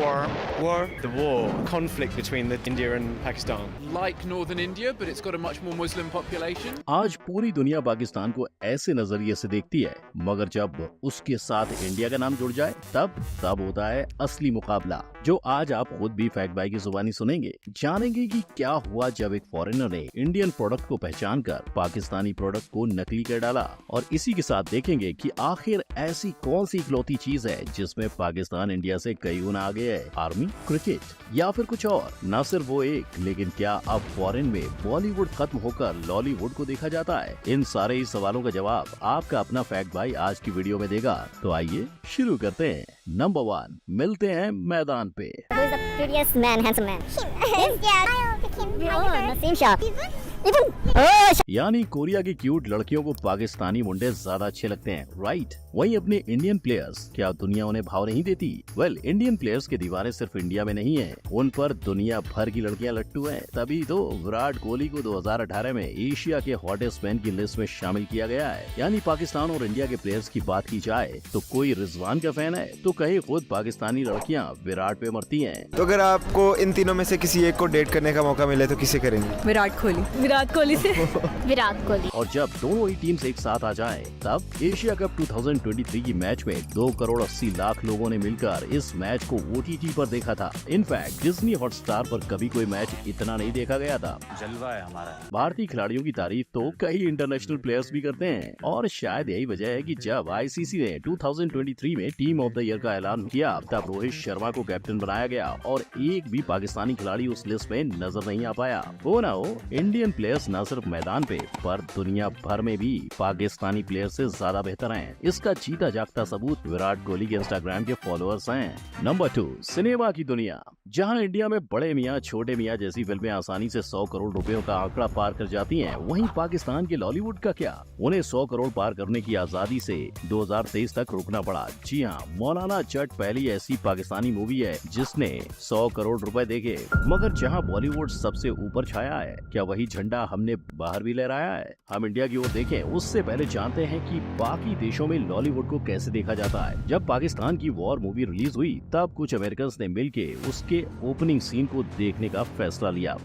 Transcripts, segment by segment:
War. The war. Conflict between India and Pakistan. Like northern India, but it's got a much more Muslim population. आज पूरी दुनिया पाकिस्तान को ऐसे नजरिए से देखती है, मगर जब उसके साथ इंडिया का नाम जुड़ जाए तब होता है असली मुकाबला, जो आज आप खुद भी फैक्ट भाई की जुबानी सुनेंगे। जानेंगे कि क्या हुआ जब एक फॉरेनर ने इंडियन प्रोडक्ट को पहचान कर पाकिस्तानी प्रोडक्ट को नकली कर डाला, और इसी के साथ देखेंगे कि आखिर ऐसी कौन सी इकलौती चीज है जिसमें पाकिस्तान इंडिया से कई गुना आगे है। आर्मी, क्रिकेट या फिर कुछ और? न सिर्फ वो एक, लेकिन क्या अब फॉरेन में बॉलीवुड खत्म होकर लॉलीवुड को देखा जाता है? इन सारे ही सवालों का जवाब आपका अपना फैक्ट भाई आज की वीडियो में देगा। तो आइए शुरू करते हैं। नंबर 1, मिलते हैं मैदान पे। यानी कोरिया की क्यूट लड़कियों को पाकिस्तानी मुंडे ज्यादा अच्छे लगते हैं, राइट? वहीं अपने इंडियन प्लेयर्स, क्या दुनिया उन्हें भाव नहीं देती? वेल, इंडियन प्लेयर्स के दीवाने सिर्फ इंडिया में नहीं है, उन पर दुनिया भर की लड़कियां लट्टू हैं। तभी तो विराट कोहली को 2018 में एशिया के हॉटेस्ट मैन की लिस्ट में शामिल किया गया है। यानी पाकिस्तान और इंडिया के प्लेयर्स की बात की जाए तो कोई रिजवान का फैन है तो कहीं खुद पाकिस्तानी लड़कियां विराट पे मरती हैं। तो अगर आपको इन तीनों में से किसी एक को डेट करने का मौका मिले तो किसे करेंगे? विराट कोहली से विराट कोहली। और जब दोनों ही टीम्स एक साथ आ जाएं, तब एशिया कप 2023 की मैच में 2 करोड़ 80 लाख लोगों ने मिलकर इस मैच को OTT पर देखा था। इनफैक्ट डिज्नी हॉटस्टार पर कभी कोई मैच इतना नहीं देखा गया था। जलवा है हमारा। भारतीय खिलाड़ियों की तारीफ तो कई इंटरनेशनल प्लेयर्स भी करते हैं, और शायद यही वजह है कि जब ICC ने 2023 में टीम ऑफ द ईयर का ऐलान किया, तब रोहित शर्मा को कैप्टन बनाया गया और एक भी पाकिस्तानी खिलाड़ी उस लिस्ट में नजर नहीं आ पाया। वो ना हो, इंडियन प्लेयर्स न सिर्फ मैदान पे पर दुनिया भर में भी पाकिस्तानी प्लेयर से ज्यादा बेहतर हैं। इसका जीता जागता सबूत विराट कोहली के इंस्टाग्राम के फॉलोअर्स हैं। नंबर 2, सिनेमा की दुनिया। जहां इंडिया में बड़े मियां छोटे मियां जैसी फिल्में आसानी से 100 करोड़ रुपयों का आंकड़ा पार कर जाती हैं, वहीं पाकिस्तान के लॉलीवुड का क्या? उन्हें 100 करोड़ पार करने की आजादी से 2023 तक रुकना पड़ा। जी हाँ, मौलाना जट पहली ऐसी पाकिस्तानी मूवी है जिसने 100 करोड़ रुपए देखे। मगर जहाँ बॉलीवुड सबसे ऊपर छाया है, क्या वही झंडा हमने बाहर भी लहराया है? हम इंडिया की ओर देखें उससे पहले जानते हैं कि बाकी देशों में लॉलीवुड को कैसे देखा जाता है। जब पाकिस्तान की वॉर मूवी रिलीज हुई, तब कुछ अमेरिकन ने मिलके उसके ओपनिंग सीन को देखने का फैसला लिया।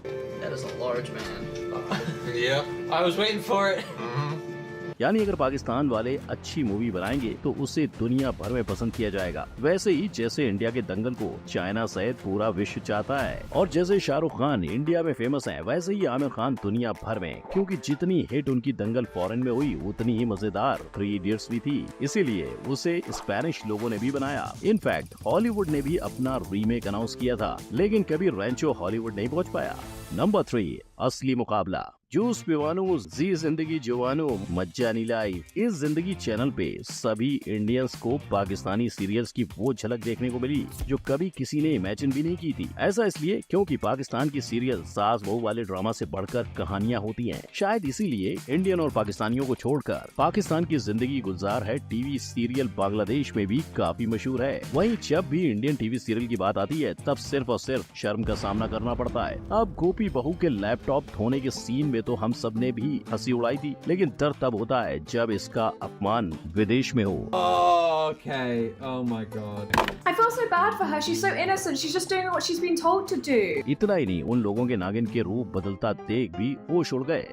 यानी अगर पाकिस्तान वाले अच्छी मूवी बनाएंगे तो उसे दुनिया भर में पसंद किया जाएगा। वैसे ही जैसे इंडिया के दंगल को चाइना सहित पूरा विश्व चाहता है, और जैसे शाहरुख खान इंडिया में फेमस है, वैसे ही आमिर खान दुनिया भर में, क्योंकि जितनी हिट उनकी दंगल फॉरेन में हुई उतनी ही मजेदार 3 इडियट्स भी थी। इसीलिए उसे स्पेनिश लोगों ने भी बनाया। इनफैक्ट हॉलीवुड ने भी अपना रीमेक अनाउंस किया था, लेकिन कभी रैंचो हॉलीवुड नहीं पहुँच पाया। नंबर 3, असली मुकाबला। जूस पिवानो, जी जिंदगी जवानो, मज्जा नीलाई। इस जिंदगी चैनल पे सभी इंडियंस को पाकिस्तानी सीरियल्स की वो झलक देखने को मिली जो कभी किसी ने इमेजिन भी नहीं की थी। ऐसा इसलिए क्योंकि पाकिस्तान की सीरियल सास बहू वाले ड्रामा से बढ़कर कहानियां होती हैं। शायद इसीलिए इंडियन और पाकिस्तानियों को छोड़कर पाकिस्तान की जिंदगी गुलजार है टीवी सीरियल बांग्लादेश में भी काफी मशहूर है। वहीं जब भी इंडियन टीवी सीरियल की बात आती है, तब सिर्फ और सिर्फ शर्म का सामना करना पड़ता है। अब गोपी बहू के लैपटॉप धोने के सीन में तो हम सब ने भी हंसी उड़ाई थी, लेकिन दर्द तब होता है जब इसका अपमान विदेश में हो। Okay, oh my god. I feel so bad for her. She's so innocent. She's just doing what she's been told to do. इतना ही नहीं, उन लोगों के नागिन के रूप बदलता देख भी होश उड़ गए।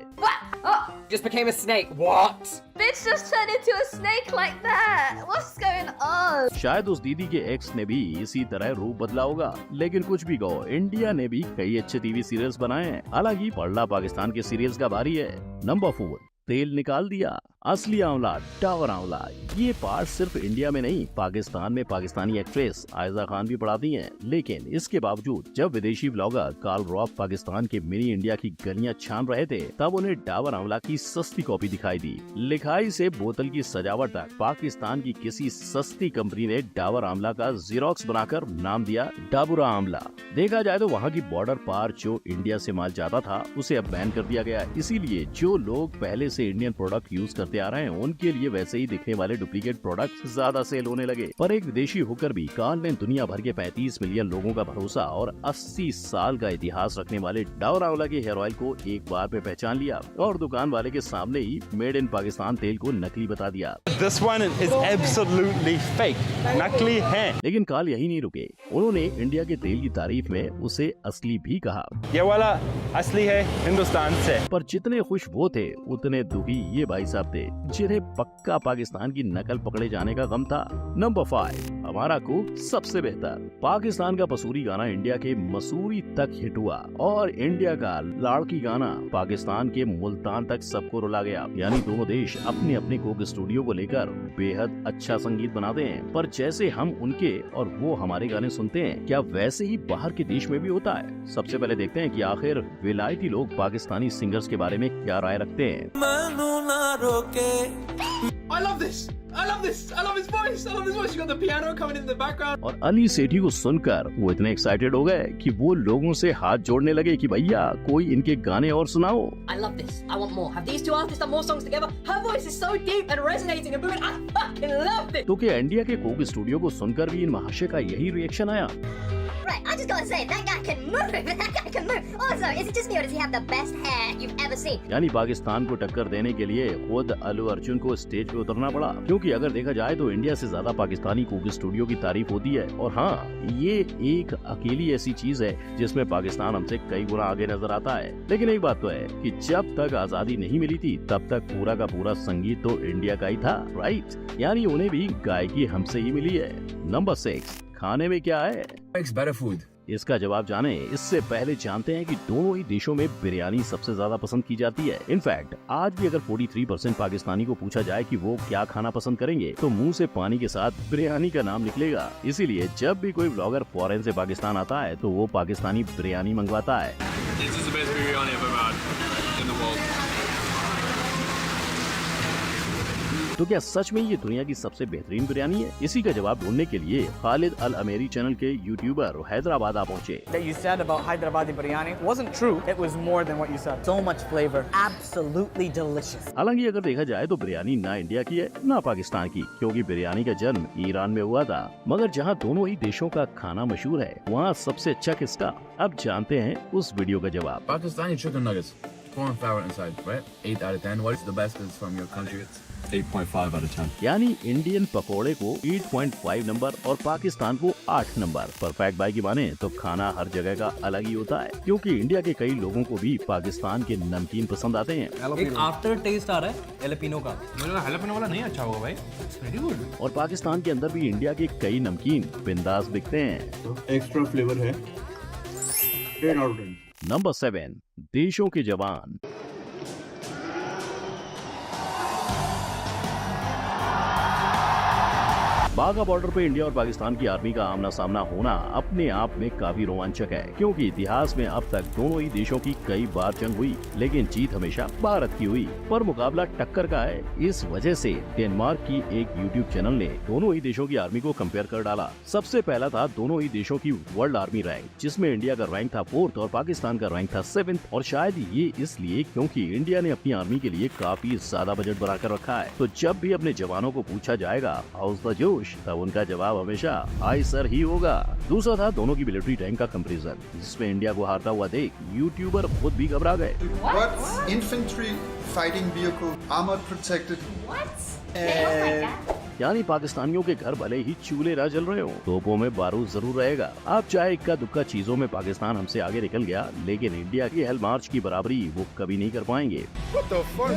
Just became a snake. What? Bitch just turned into a snake like that. What's going on? शायद उस दीदी के एक्स ने भी इसी तरह रूप बदला होगा, लेकिन कुछ भी कहो, इंडिया ने भी कई अच्छे टीवी सीरियल्स बनाए हैं। हालांकि पड़ला पाकिस्तान के सीरियल्स का भारी है। नंबर 4, तेल निकाल दिया। असली आंवला, टावर आंवला। ये पार्ट सिर्फ इंडिया में नहीं, पाकिस्तान में पाकिस्तानी एक्ट्रेस आयजा खान भी पढ़ाती हैं। लेकिन इसके बावजूद जब विदेशी ब्लॉगर कार्ल रॉफ पाकिस्तान के मिनी इंडिया की गलियां छान रहे थे, तब उन्हें डाबर आंवला की सस्ती कॉपी दिखाई दी। लिखाई से बोतल की सजावट तक पाकिस्तान की किसी सस्ती कंपनी ने डाबर आंवला का जीरोक्स बनाकर नाम दिया डाबुरा आंवला। देखा जाए तो वहाँ की बॉर्डर पार जो इंडिया से माल जाता था, उसे अब बैन कर दिया गया। इसीलिए जो लोग पहले से इंडियन प्रोडक्ट यूज करते बनते आ रहे हैं उनके लिए वैसे ही दिखने वाले डुप्लीकेट प्रोडक्ट्स ज्यादा सेल होने लगे। पर एक विदेशी होकर भी कार्ल ने दुनिया भर के 35 मिलियन लोगों का भरोसा और 80 साल का इतिहास रखने वाले डाबर आंवला के हेयर ऑयल को एक बार में पहचान लिया और दुकान वाले के सामने ही मेड इन पाकिस्तान तेल को नकली बता दिया। This one is absolutely fake. नकली है। लेकिन कार्ल यही नहीं रुके, उन्होंने इंडिया के तेल की तारीफ में उसे असली भी कहा। ये वाला असली है हिंदुस्तान से। पर जितने खुश वो थे उतने दुखी ये भाई साहब थे जिन्हें पक्का पाकिस्तान की नकल पकड़े जाने का गम था। नंबर 5, हमारा कुक सबसे बेहतर। पाकिस्तान का पसूरी गाना इंडिया के मसूरी तक हिट हुआ और इंडिया का लाड़की गाना पाकिस्तान के मुल्तान तक सबको रुला गया। यानी दोनों देश अपने अपने कुक स्टूडियो को लेकर बेहद अच्छा संगीत बनाते हैं, पर जैसे हम उनके और वो हमारे गाने सुनते हैं, क्या वैसे ही बाहर के देश में भी होता है? सबसे पहले देखते हैं कि आखिर विलायती लोग पाकिस्तानी सिंगर्स के बारे में क्या राय रखते हैं। I love this. I love this. I love his voice. I love his voice. You got the piano coming in the background. और अली सेठी को सुनकर वो इतने एक्साइटेड हो गए कि वो लोगों से हाथ जोड़ने लगे कि भैया कोई इनके गाने और सुनाओ। I love this. I want more. Have these two artists done more songs together? Her voice is so deep and resonating and moving. I fucking love it. तो क्या इंडिया के कोक स्टूडियो को सुनकर भी इन महाशय का यही रिएक्शन आया? Right, I just gotta say, that guy can move. That guy can move. Also, is it just me or does he have the best hair you've ever seen? यानी पाकिस्तान को टक्कर देने के लिए खुद अल्लू अर्जुन को स्टेज पे उतरना पड़ा, क्योंकि अगर देखा जाए तो इंडिया से ज्यादा पाकिस्तानी कुक स्टूडियो की तारीफ होती है। और हाँ, ये एक अकेली ऐसी चीज है जिसमें पाकिस्तान हमसे कई गुना आगे नजर आता है। लेकिन एक बात तो है कि जब तक आजादी नहीं मिली थी तब तक पूरा का पूरा संगीत तो इंडिया का ही था, राइट? यानी उन्हें भी गायकी हमसे ही मिली है। नंबर 6, खाने में क्या है? Makes better food. इसका जवाब जाने इससे पहले जानते हैं कि दोनों ही देशों में बिरयानी सबसे ज्यादा पसंद की जाती है। इनफैक्ट आज भी अगर 43% पाकिस्तानी को पूछा जाए कि वो क्या खाना पसंद करेंगे तो मुंह से पानी के साथ बिरयानी का नाम निकलेगा। इसीलिए जब भी कोई ब्लॉगर फॉरेन से पाकिस्तान आता है तो वो पाकिस्तानी बिरयानी मंगवाता है। This is the best biryani I've ever had in the world. तो क्या सच में ये दुनिया की सबसे बेहतरीन बिरयानी है? इसी का जवाब ढूंढने के लिए खालिद अल अमेरी चैनल के यूट्यूबर हैदराबाद आ पहुँचे। That you said about Hyderabadi biryani wasn't true. It was more than what you said. So much flavor. Absolutely delicious. हालांकि अगर देखा जाए तो बिरयानी ना इंडिया की है ना पाकिस्तान की, क्योंकि बिरयानी का जन्म ईरान में हुआ था। मगर जहां दोनों ही देशों का खाना मशहूर है वहां सबसे अच्छा किसका? अब जानते हैं उस वीडियो का जवाब। Pakistani chicken nuggets. Corn flour inside, right? 8 out of 10. What is the best is from your country? 8.5 out of 10. यानी इंडियन पकोड़े को 8.5 नंबर और पाकिस्तान को 8 नंबर। परफेक्ट भाई की माने तो खाना हर जगह का अलग ही होता है, क्योंकि इंडिया के कई लोगों को भी पाकिस्तान के नमकीन पसंद आते हैं। एक आफ्टर टेस्ट आ रहा है एलपिनो का। मुझे लगा हैलापेनो वाला नहीं अच्छा होगा भाई। It's pretty good. और पाकिस्तान के अंदर भी इंडिया के कई नमकीन बिंदास बिकते हैं। एक्स्ट्रा फ्लेवर है। 10 out of 10. नंबर 7, देशों के जवान। बाघा बॉर्डर पे इंडिया और पाकिस्तान की आर्मी का आमना सामना होना अपने आप में काफी रोमांचक है, क्योंकि इतिहास में अब तक दोनों ही देशों की कई बार जंग हुई, लेकिन जीत हमेशा भारत की हुई। पर मुकाबला टक्कर का है। इस वजह से डेनमार्क की एक यूट्यूब चैनल ने दोनों ही देशों की आर्मी को कंपेयर कर डाला। सबसे पहला था दोनों ही देशों की वर्ल्ड आर्मी रैंक, जिसमें इंडिया का रैंक था 4th और पाकिस्तान का रैंक था 7th। और शायद ये इसलिए क्योंकि इंडिया ने अपनी आर्मी के लिए काफी ज्यादा बजट बनाकर रखा है। तो जब भी अपने जवानों को पूछा जाएगा हाउस द जोश, तब उनका जवाब हमेशा हाई सर ही होगा। दूसरा था दोनों की मिलिट्री रैंक का कंपैरिजन, जिसमें इंडिया को हारता हुआ देख यूट्यूबर खुद भी घबरा गए। What? Infantry fighting vehicle, armored protected. What? They look like that. यानी पाकिस्तानियों के घर भले ही चूल्हे ना जल रहे हो, तोपों में बारूद जरूर रहेगा। अब चाहे इक्का दुक्का चीजों में पाकिस्तान हमसे आगे निकल गया, लेकिन इंडिया की हेल मार्च की बराबरी वो कभी नहीं कर पाएंगे। What the fuck?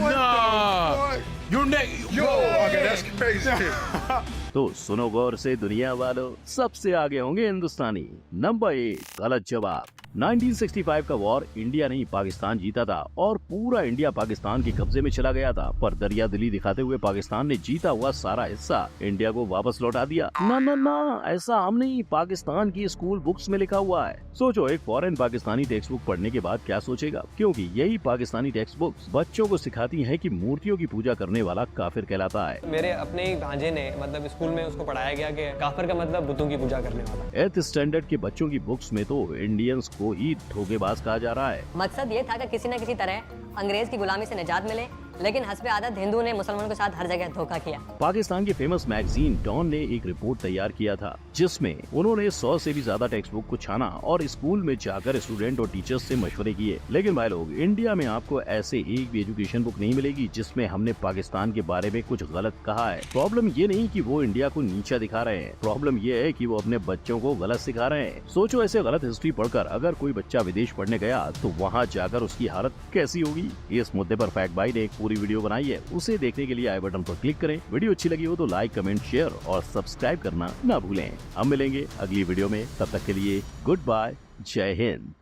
तो सुनो गौर से दुनिया वालों, सबसे आगे होंगे हिंदुस्तानी। नंबर 8, गलत जवाब। 1965 का वॉर इंडिया नहीं पाकिस्तान जीता था और पूरा इंडिया पाकिस्तान के कब्जे में चला गया था, पर दरिया दिली दिखाते हुए पाकिस्तान ने जीता हुआ सारा हिस्सा इंडिया को वापस लौटा दिया। ना ना ना, ऐसा हम नहीं, पाकिस्तान की स्कूल बुक्स में लिखा हुआ है। सोचो एक फॉरेन पाकिस्तानी टेक्स्ट बुक पढ़ने के बाद क्या सोचेगा, क्योंकि यही पाकिस्तानी टेक्स्ट बुक्स बच्चों को सिखाती हैं कि मूर्तियों की पूजा करने वाला काफिर कहलाता है। मेरे अपने ही भांजे ने मतलब स्कूल में उसको पढ़ाया गया कि काफिर का मतलब बुतों की पूजा करने वाला। 8th स्टैंडर्ड के बच्चों की बुक्स में तो इंडियंस को ही धोखेबाज कहा जा रहा है। मकसद ये था कि किसी न किसी तरह अंग्रेज की गुलामी से निजात मिले, लेकिन हस्बे आदत हिंदू ने मुसलमानों के साथ हर जगह धोखा किया। पाकिस्तान की फेमस मैगजीन डॉन ने एक रिपोर्ट तैयार किया था जिसमें उन्होंने 100 से भी ज्यादा टेक्स्ट बुक को छाना और स्कूल में जाकर स्टूडेंट और टीचर्स से मशवरे किए। लेकिन भाई लोग, इंडिया में आपको ऐसे एक भी एजुकेशन बुक नहीं मिलेगी जिसमें हमने पाकिस्तान के बारे में कुछ गलत कहा है। प्रॉब्लम ये नहीं कि वो इंडिया को नीचा दिखा रहे हैं, प्रॉब्लम ये है कि वो अपने बच्चों को गलत सिखा रहे हैं। सोचो, ऐसे गलत हिस्ट्री पढ़कर अगर कोई बच्चा विदेश पढ़ने गया तो वहाँ जाकर उसकी हालत कैसी होगी। इस मुद्दे पर फैक्ट बाई ने एक पूरी वीडियो बनाई है, उसे देखने के लिए आई बटन पर क्लिक करें। वीडियो अच्छी लगी हो तो लाइक, कमेंट, शेयर और सब्सक्राइब करना ना भूलें। हम मिलेंगे अगली वीडियो में, तब तक के लिए गुड बाय, जय हिंद।